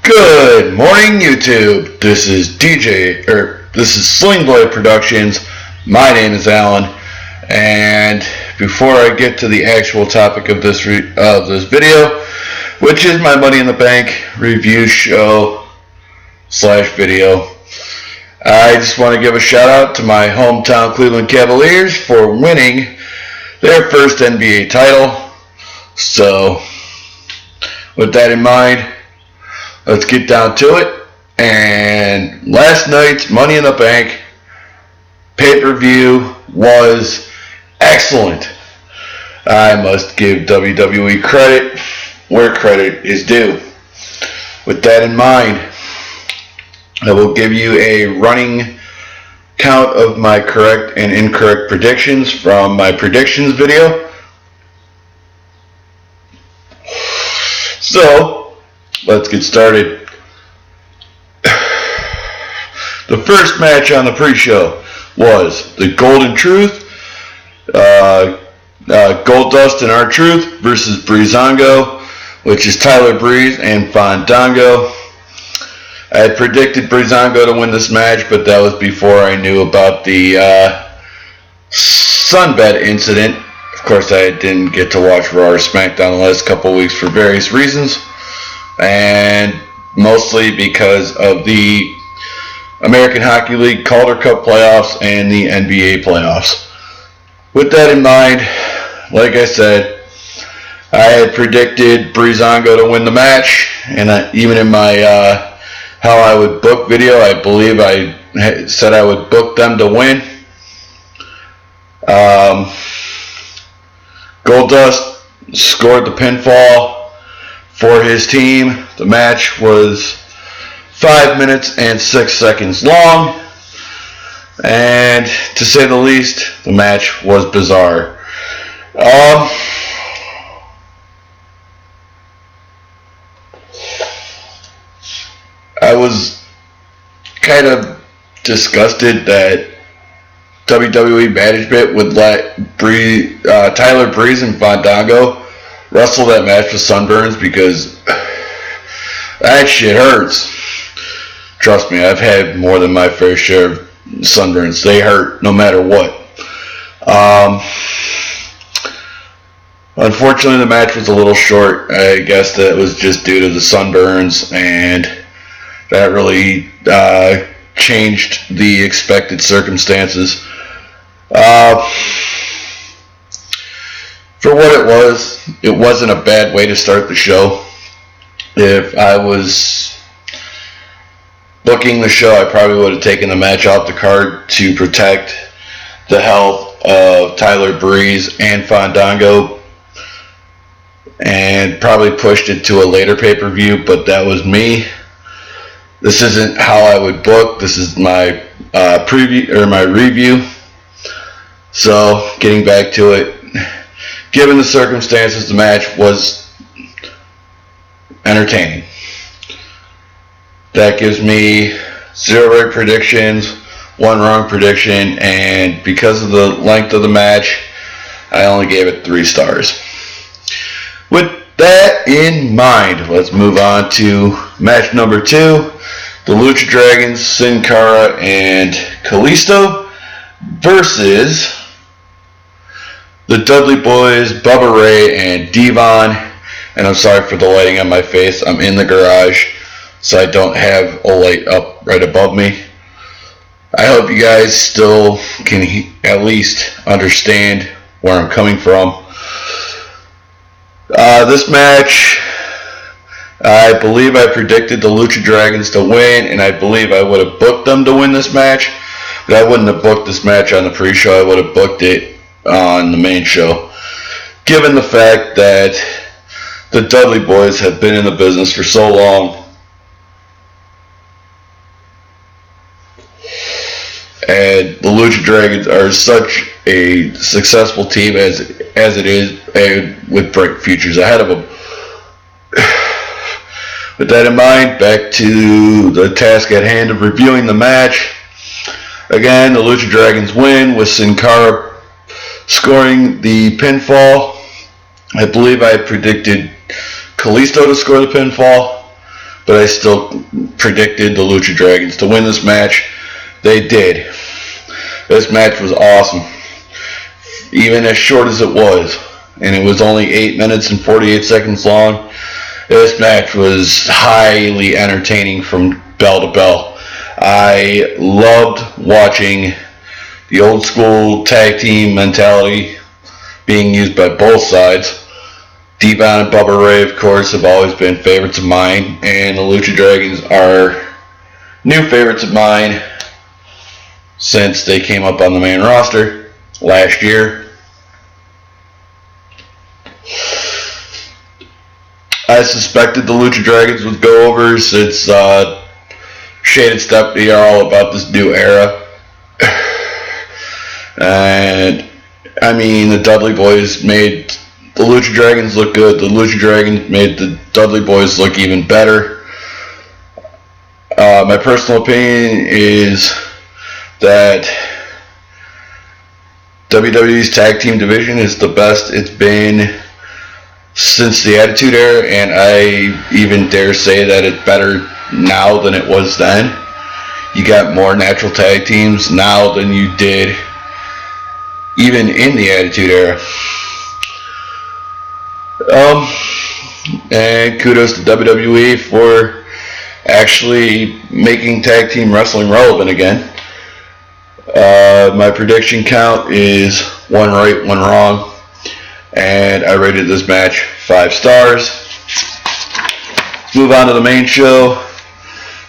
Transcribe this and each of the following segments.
Good morning, YouTube. This is Slingblade Productions. My name is Alan, and before I get to the actual topic of this video, which is my Money in the Bank review show / video, I just want to give a shout out to my hometown Cleveland Cavaliers for winning their first NBA title. So, with that in mind, let's get down to it. And last night's Money in the Bank pay-per-view was excellent. I must give WWE credit where credit is due. With that in mind, I will give you a running count of my correct and incorrect predictions from my predictions video. So, let's get started. The first match on the pre-show was the Golden Truth, Goldust and R-Truth versus Breezango, which is Tyler Breeze and Fandango. I had predicted Breezango to win this match, but that was before I knew about the sunbed incident. Of course, I didn't get to watch Raw or SmackDown the last couple weeks for various reasons, and mostly because of the American Hockey League Calder Cup playoffs and the NBA playoffs. With that in mind, like I said, I had predicted Breezango to win the match, and even in my how I would book video, I believe I said I would book them to win. Goldust scored the pinfall for his team. The match was 5 minutes and 6 seconds long, and to say the least, the match was bizarre. I was kind of disgusted that WWE management would let Tyler Breeze and Fandango wrestle that match with sunburns, because that shit hurts. Trust me, I've had more than my fair share of sunburns. They hurt no matter what. Unfortunately, the match was a little short. I guess that was just due to the sunburns, and that really changed the expected circumstances. For what it wasn't a bad way to start the show. If I was booking the show, I probably would have taken the match off the card to protect the health of Tyler Breeze and Fandango, and probably pushed it to a later pay-per-view, but that was me. This isn't how I would book. This is my preview or my review. So, getting back to it, given the circumstances, the match was entertaining. That gives me 0 right predictions, 1 wrong prediction, and because of the length of the match, I only gave it 3 stars. With that in mind, let's move on to match number 2. The Lucha Dragons, Sin Cara and Kalisto versus the Dudley Boys, Bubba Ray and Devon. And I'm sorry for the lighting on my face. I'm in the garage, so I don't have a light up right above me. I hope you guys still can at least understand where I'm coming from. This match, I believe I predicted the Lucha Dragons to win, and I believe I would have booked them to win this match, but I wouldn't have booked this match on the pre-show. I would have booked it on the main show, given the fact that the Dudley Boys have been in the business for so long, and the Lucha Dragons are such a successful team as it is, and with bright futures ahead of them. With that in mind, back to the task at hand of reviewing the match. Again, the Lucha Dragons win with Sin Cara scoring the pinfall. I believe I predicted Kalisto to score the pinfall, but I still predicted the Lucha Dragons to win this match. They did. This match was awesome, even as short as it was, and it was only 8 minutes and 48 seconds long. This match was highly entertaining from bell to bell. I loved watching the old school tag team mentality being used by both sides. D-Von and Bubba Ray, of course, have always been favorites of mine, and the Lucha Dragons are new favorites of mine since they came up on the main roster last year. I suspected the Lucha Dragons would go over since Shaded Stephanie are all about this new era. And, I mean, the Dudley Boys made the Lucha Dragons look good. The Lucha Dragons made the Dudley Boys look even better. My personal opinion is that WWE's tag team division is the best it's been since the Attitude Era, and I even dare say that it's better now than it was then. You got more natural tag teams now than you did even in the Attitude Era. And kudos to WWE for actually making tag team wrestling relevant again. My prediction count is 1 right, 1 wrong, and I rated this match 5 stars. Let's move on to the main show.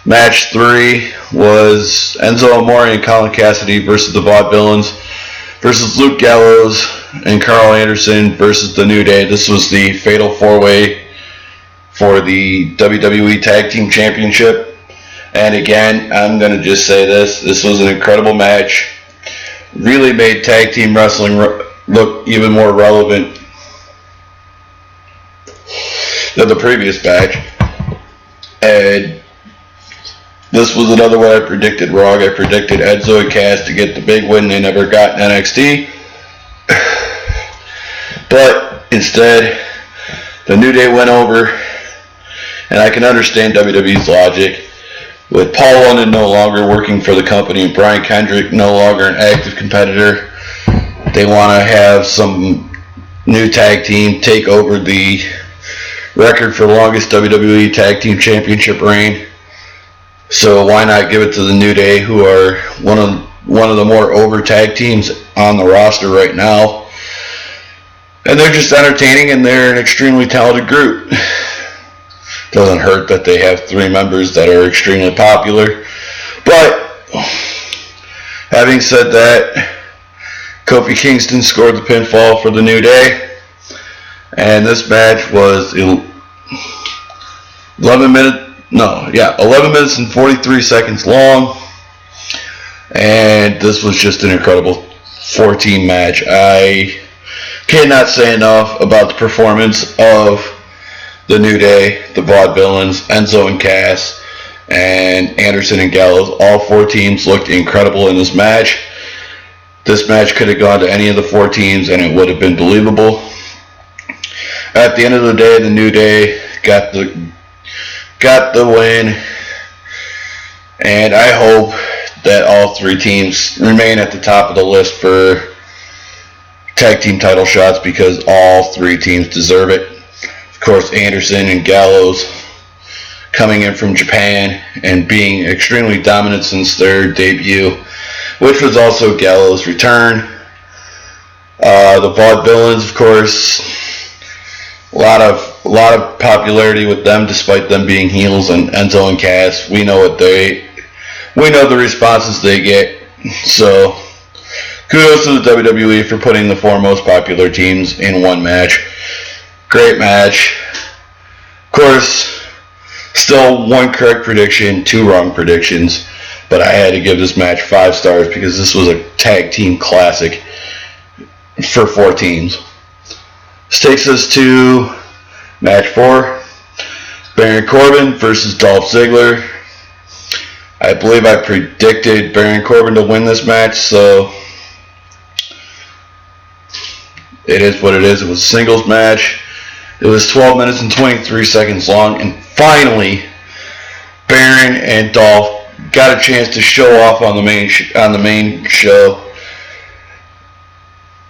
Match 3 was Enzo Amore and Colin Cassidy versus the Vaudevillains versus Luke Gallows and Carl Anderson versus the New Day. This was the Fatal 4-Way for the WWE Tag Team Championship. And again, I'm going to just say this. This was an incredible match. Really made tag team wrestling look even more relevant than the previous match. And this was another one I predicted wrong. I predicted Enzo and Cass to get the big win they never got in NXT. But instead, the New Day went over. And I can understand WWE's logic. With Paul London no longer working for the company and Brian Kendrick no longer an active competitor, they want to have some new tag team take over the record for longest WWE Tag Team Championship reign. So why not give it to the New Day, who are one of the more over tag teams on the roster right now. And they're just entertaining, and they're an extremely talented group. Doesn't hurt that they have 3 members that are extremely popular. But, having said that, Kofi Kingston scored the pinfall for the New Day. And this match was 11 minutes and 43 seconds long. And this was just an incredible 4-team match. I cannot say enough about the performance of the New Day, the Vaudevillains, Enzo and Cass, and Anderson and Gallows. All 4 teams looked incredible in this match. This match could have gone to any of the 4 teams and it would have been believable. At the end of the day, the New Day got the win, and I hope that all 3 teams remain at the top of the list for tag team title shots, because all 3 teams deserve it. Of course, Anderson and Gallows coming in from Japan and being extremely dominant since their debut, which was also Gallows' return. The Vaudevillains, of course, a lot of popularity with them, despite them being heels, and Enzo and Cass. We know the responses they get. So, kudos to the WWE for putting the 4 most popular teams in one match. Great match. Of course, still 1 correct prediction, 2 wrong predictions, but I had to give this match 5 stars because this was a tag team classic for 4 teams. This takes us to match 4. Baron Corbin versus Dolph Ziggler. I believe I predicted Baron Corbin to win this match, so it is what it is. It was a singles match. It was 12 minutes and 23 seconds long, and finally, Baron and Dolph got a chance to show off on the main show.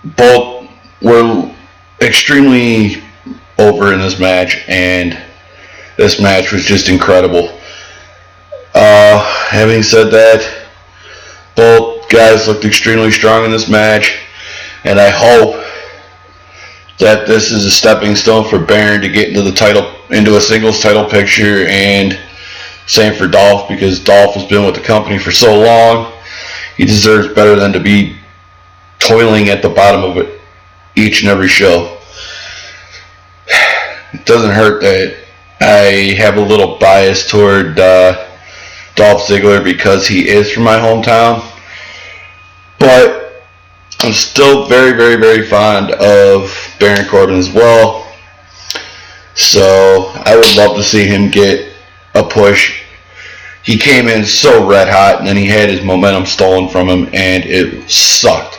Both were extremely over in this match, and this match was just incredible. Having said that, both guys looked extremely strong in this match, and I hope that this is a stepping stone for Baron to get into a singles title picture, and same for Dolph, because Dolph has been with the company for so long. He deserves better than to be toiling at the bottom of it each and every show. It doesn't hurt that I have a little bias toward Dolph Ziggler because he is from my hometown, but I'm still very, very, very fond of Baron Corbin as well. So I would love to see him get a push. He came in so red hot, and then he had his momentum stolen from him, and it sucked,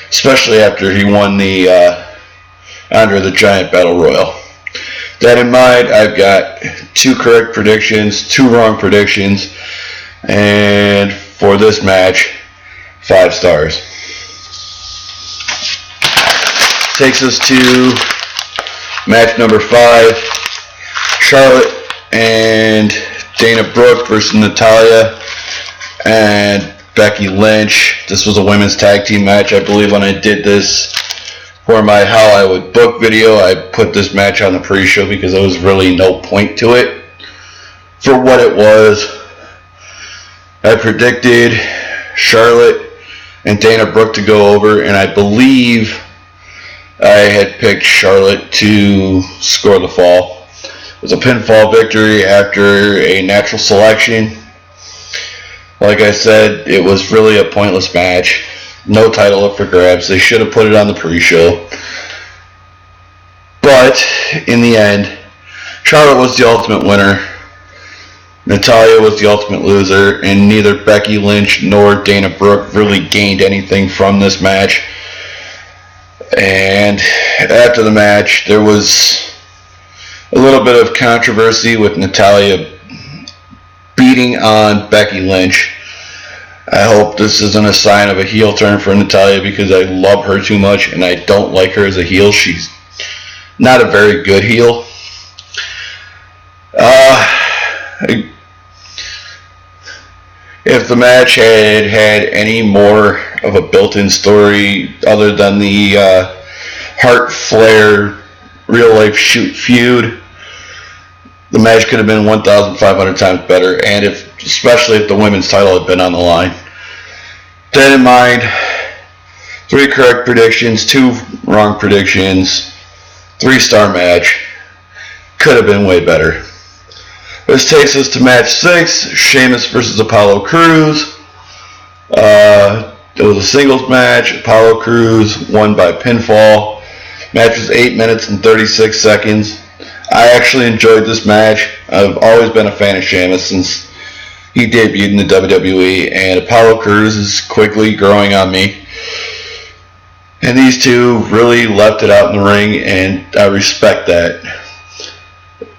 especially after he won the Andre the Giant Battle Royal. That in mind, I've got 2 correct predictions, 2 wrong predictions, and for this match, 5 stars. Takes us to match number 5, Charlotte and Dana Brooke versus Natalya and Becky Lynch. This was a women's tag team match. I believe when I did this for my How I Would Book video, I put this match on the pre-show because there was really no point to it. For what it was, I predicted Charlotte and Dana Brooke to go over, and I believe I had picked Charlotte to score the fall. It was a pinfall victory after a natural selection. Like I said, it was really a pointless match. No title up for grabs. They should have put it on the pre-show. But in the end, Charlotte was the ultimate winner. Natalya was the ultimate loser, and neither Becky Lynch nor Dana Brooke really gained anything from this match. And after the match, there was a little bit of controversy with Natalya beating on Becky Lynch. I hope this isn't a sign of a heel turn for Natalya, because I love her too much and I don't like her as a heel. She's not a very good heel. If the match had any more of a built-in story other than the Hart Flair real life shoot feud, the match could have been 1,500 times better, and especially if the women's title had been on the line. That in mind, 3 correct predictions, 2 wrong predictions, 3-star match. Could have been way better. This takes us to match 6, Sheamus versus Apollo Crews. It was a singles match. Apollo Crews won by pinfall. Match was 8 minutes and 36 seconds. I actually enjoyed this match. I've always been a fan of Sheamus since he debuted in the WWE, and Apollo Crews is quickly growing on me. And these two really left it out in the ring, and I respect that.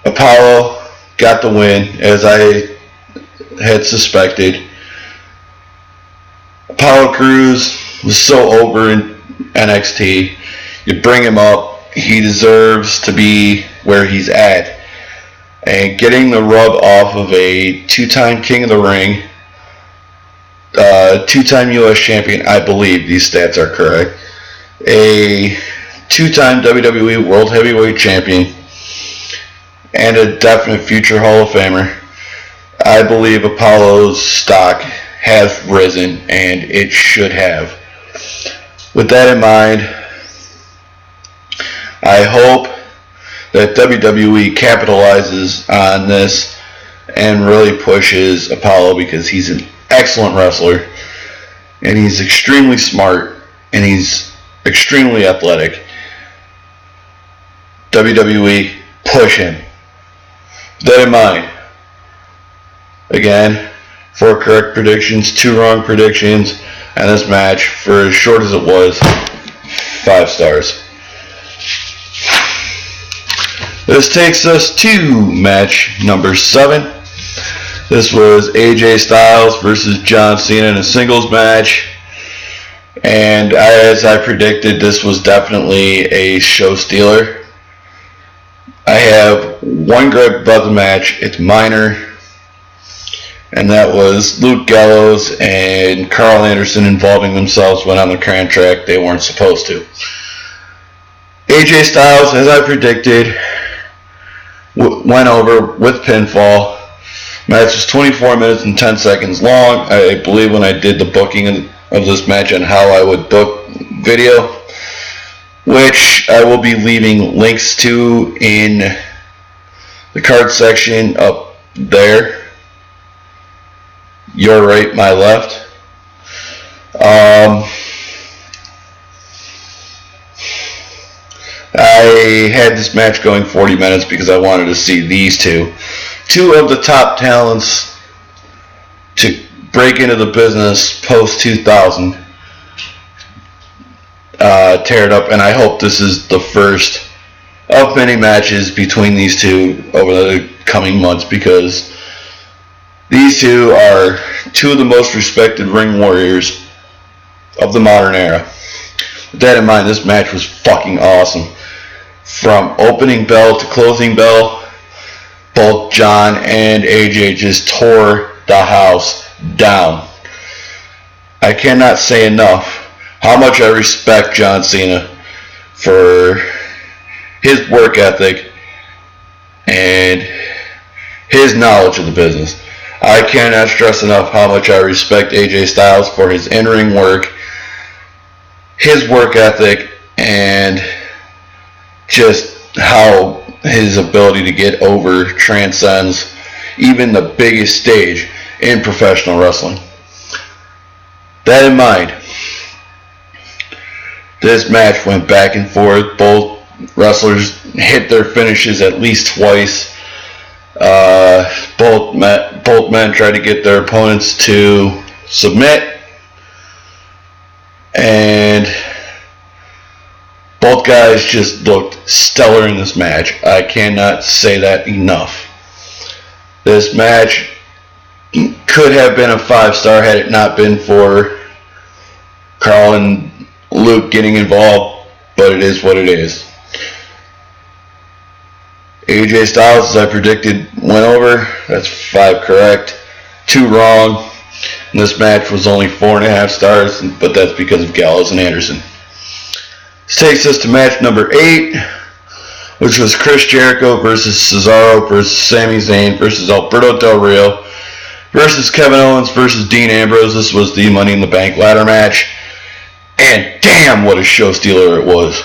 Apollo got the win, as I had suspected. Apollo Crews was so over in NXT. You bring him up, he deserves to be where he's at. And getting the rub off of a 2-time King of the Ring, 2-time U.S. champion, I believe these stats are correct, a 2-time WWE World Heavyweight Champion, and a definite future Hall of Famer. I believe Apollo's stock has risen, and it should have. With that in mind, I hope that WWE capitalizes on this and really pushes Apollo, because he's an excellent wrestler, and he's extremely smart, and he's extremely athletic. WWE, push him. With that in mind, again, 4 correct predictions, 2 wrong predictions, and this match, for as short as it was, 5 stars. This takes us to match number 7. This was AJ Styles versus John Cena in a singles match. And as I predicted, this was definitely a show stealer. I have one gripe about the match. It's minor. And that was Luke Gallows and Carl Anderson involving themselves when on the contract they weren't supposed to. AJ Styles, as I predicted, went over with pinfall. Match was 24 minutes and 10 seconds long. I believe when I did the booking of this match and how I would book video, which I will be leaving links to in the card section up there. Your right, my left. I had this match going 40 minutes because I wanted to see these two of the top talents to break into the business post 2000 tear it up, and I hope this is the first of many matches between these two over the coming months, because these two are two of the most respected ring warriors of the modern era. With that in mind, this match was fucking awesome. From opening bell to closing bell, both John and AJ just tore the house down. I cannot say enough how much I respect John Cena for his work ethic and his knowledge of the business. I cannot stress enough how much I respect AJ Styles for his in-ring work, his work ethic, and just how his ability to get over transcends even the biggest stage in professional wrestling. That in mind, this match went back and forth. Both wrestlers hit their finishes at least twice. Both men tried to get their opponents to submit, and both guys just looked stellar in this match. I cannot say that enough. This match could have been a 5-star had it not been for Carl and Luke getting involved, but it is what it is. AJ Styles, as I predicted, went over. That's 5 correct, 2 wrong. And this match was only 4.5 stars, but that's because of Gallows and Anderson. This takes us to match number 8, which was Chris Jericho versus Cesaro versus Sami Zayn versus Alberto Del Rio versus Kevin Owens versus Dean Ambrose. This was the Money in the Bank ladder match. And damn, what a show stealer it was.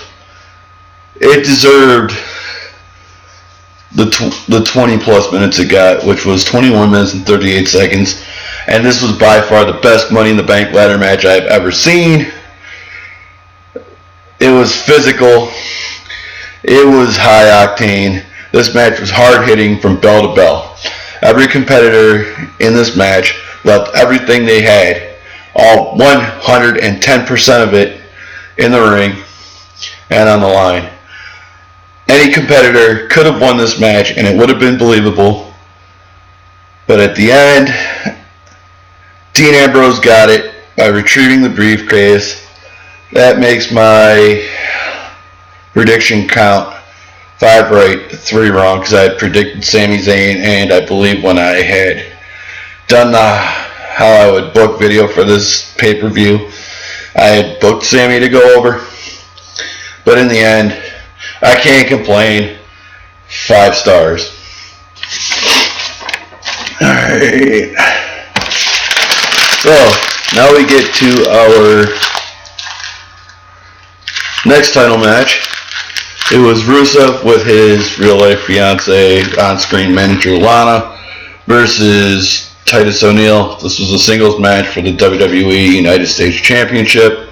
It deserved the 20 plus minutes it got, which was 21 minutes and 38 seconds. And this was by far the best Money in the Bank ladder match I've ever seen. It was physical. It was high octane. This match was hard hitting from bell to bell. Every competitor in this match left everything they had, all 110% of it, in the ring and on the line. Any competitor could have won this match and it would have been believable. But at the end, Dean Ambrose got it by retrieving the briefcase. That makes my prediction count 5 right, 3 wrong, because I had predicted Sami Zayn, and I believe when I had done how I would book video for this pay-per-view, I had booked Sami to go over. But in the end, I can't complain. 5 stars. Alright. So, now we get to our next title match. It was Rusev with his real-life fiance, on-screen manager Lana, versus Titus O'Neil. This was a singles match for the WWE United States Championship.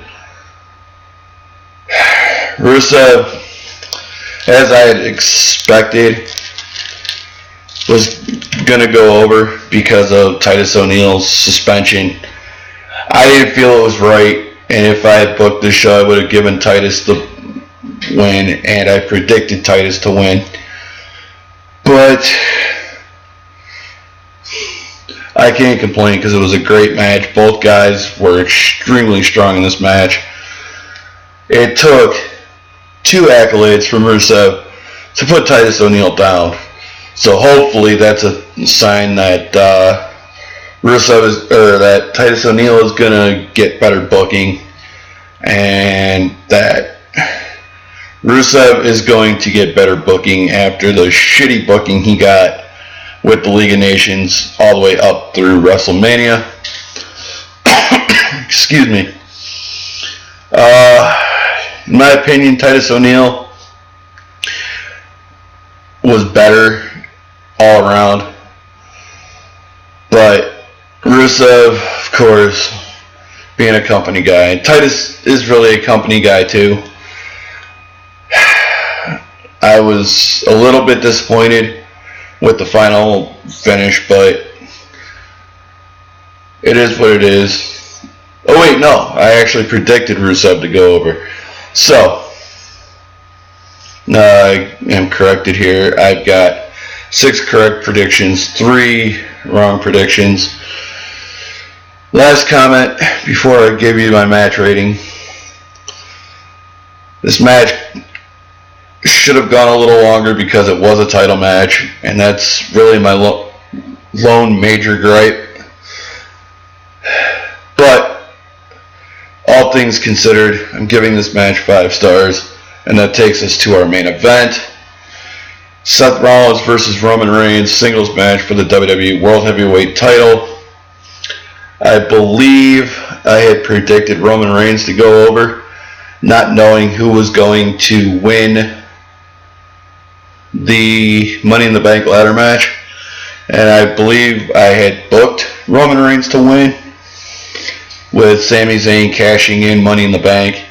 Rusev, as I had expected, was going to go over because of Titus O'Neil's suspension. I didn't feel it was right, and if I had booked this show, I would have given Titus the win, and I predicted Titus to win. But I can't complain because it was a great match. Both guys were extremely strong in this match. It took 2 accolades from Rusev to put Titus O'Neil down. So hopefully that's a sign that that Titus O'Neil is gonna get better booking, and that Rusev is going to get better booking after the shitty booking he got with the League of Nations all the way up through WrestleMania. Excuse me. In my opinion, Titus O'Neil was better all around. But Rusev, of course, being a company guy. And Titus is really a company guy too. I was a little bit disappointed with the final finish, but it is what it is. Oh wait, no, I actually predicted Rusev to go over. So, I am corrected here. I've got 6 correct predictions, 3 wrong predictions. Last comment before I give you my match rating. This match should have gone a little longer because it was a title match, and that's really my lone major gripe. But all things considered, I'm giving this match 5 stars, and that takes us to our main event. Seth Rollins versus Roman Reigns singles match for the WWE World Heavyweight title. I believe I had predicted Roman Reigns to go over, not knowing who was going to win the Money in the Bank ladder match. And I believe I had booked Roman Reigns to win, with Sami Zayn cashing in Money in the Bank.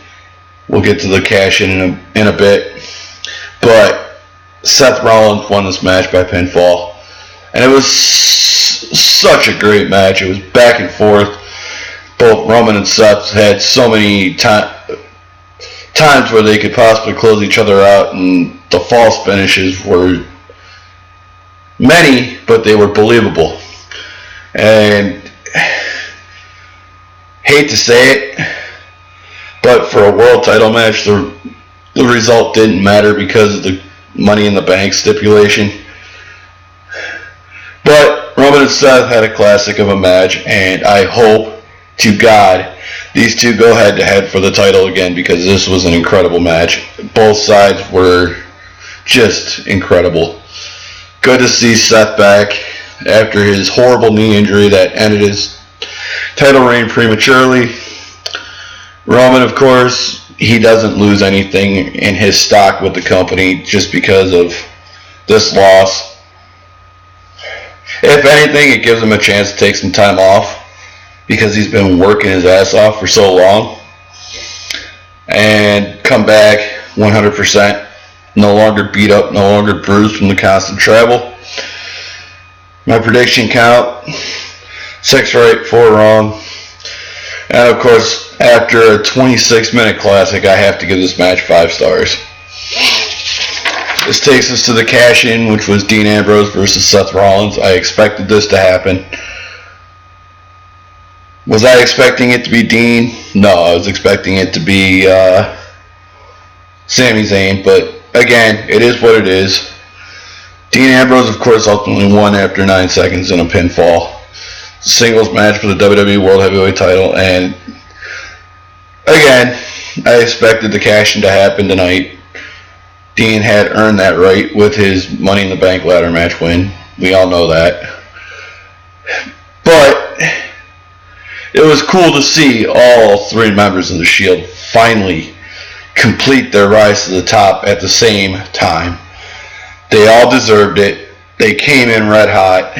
We'll get to the cash in a bit. But Seth Rollins won this match by pinfall. And it was such a great match. It was back and forth. Both Roman and Seth had so many times where they could possibly close each other out, and the false finishes were many, but they were believable. And hate to say it, but for a world title match, the result didn't matter because of the Money in the Bank stipulation. But Roman and Seth had a classic of a match, and I hope to God these two go head to head for the title again, because this was an incredible match. Both sides were just incredible. Good to see Seth back after his horrible knee injury that ended his title reign prematurely. Roman, of course, he doesn't lose anything in his stock with the company just because of this loss. If anything, it gives him a chance to take some time off, because he's been working his ass off for so long, and come back 100%, no longer beat up, no longer bruised from the constant travel. My prediction count, 6 right, 4 wrong. And of course, after a 26-minute classic, I have to give this match 5 stars. This takes us to the cash-in, which was Dean Ambrose versus Seth Rollins. I expected this to happen. Was I expecting it to be Dean? No, I was expecting it to be Sami Zayn, but again, it is what it is. Dean Ambrose, of course, ultimately won after 9 seconds in a pinfall. Singles match for the WWE World Heavyweight title, and again, I expected the cash-in to happen tonight. Dean had earned that right with his Money in the Bank ladder match win. We all know that. But it was cool to see all 3 members of the Shield finally complete their rise to the top at the same time. They all deserved it. They came in red hot.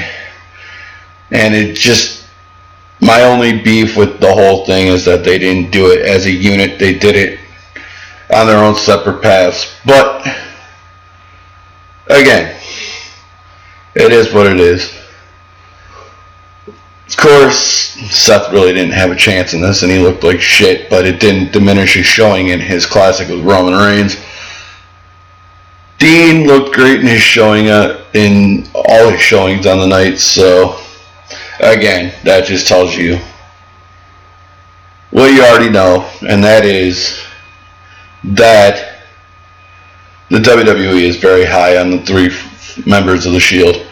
And it just, my only beef with the whole thing is that they didn't do it as a unit. They did it on their own separate paths. But again, it is what it is. Of course, Seth really didn't have a chance in this, and he looked like shit, but it didn't diminish his showing in his classic with Roman Reigns. Dean looked great in his showing, in all his showings on the night, so Again, that just tells you what you already know, and that is that the WWE is very high on the 3 members of the Shield.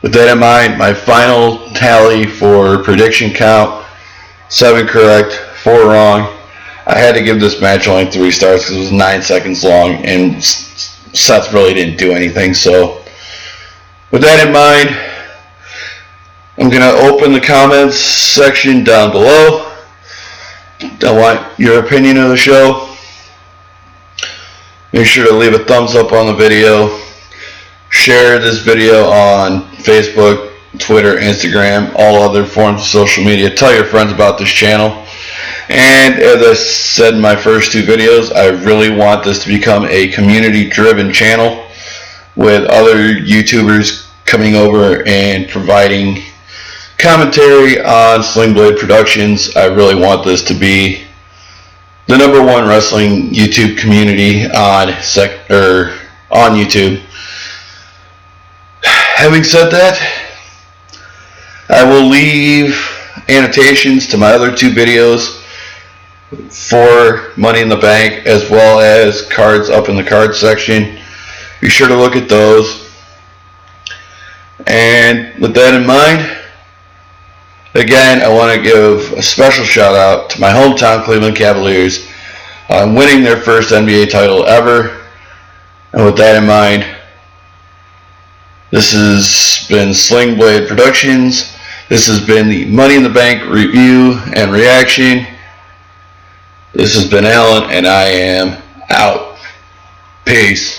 With that in mind, my final tally for prediction count: 7 correct, 4 wrong. I had to give this match only 3 stars because it was 9 seconds long, and Seth really didn't do anything. So, with that in mind, I'm going to open the comments section down below. I want your opinion of the show. Make sure to leave a thumbs up on the video. Share this video on Facebook, Twitter, Instagram, all other forms of social media. Tell your friends about this channel. And as I said in my first 2 videos, I really want this to become a community-driven channel with other YouTubers coming over and providing commentary on Slingblade Productions. I really want this to be the #1 wrestling YouTube community on YouTube. Having said that, I will leave annotations to my other 2 videos for Money in the Bank, as well as cards up in the cards section. Be sure to look at those. And with that in mind, again, I want to give a special shout out to my hometown Cleveland Cavaliers on winning their first NBA title ever. And with that in mind, this has been Slingblade Productions. This has been the Money in the Bank review and reaction. This has been Alan, and I am out. Peace.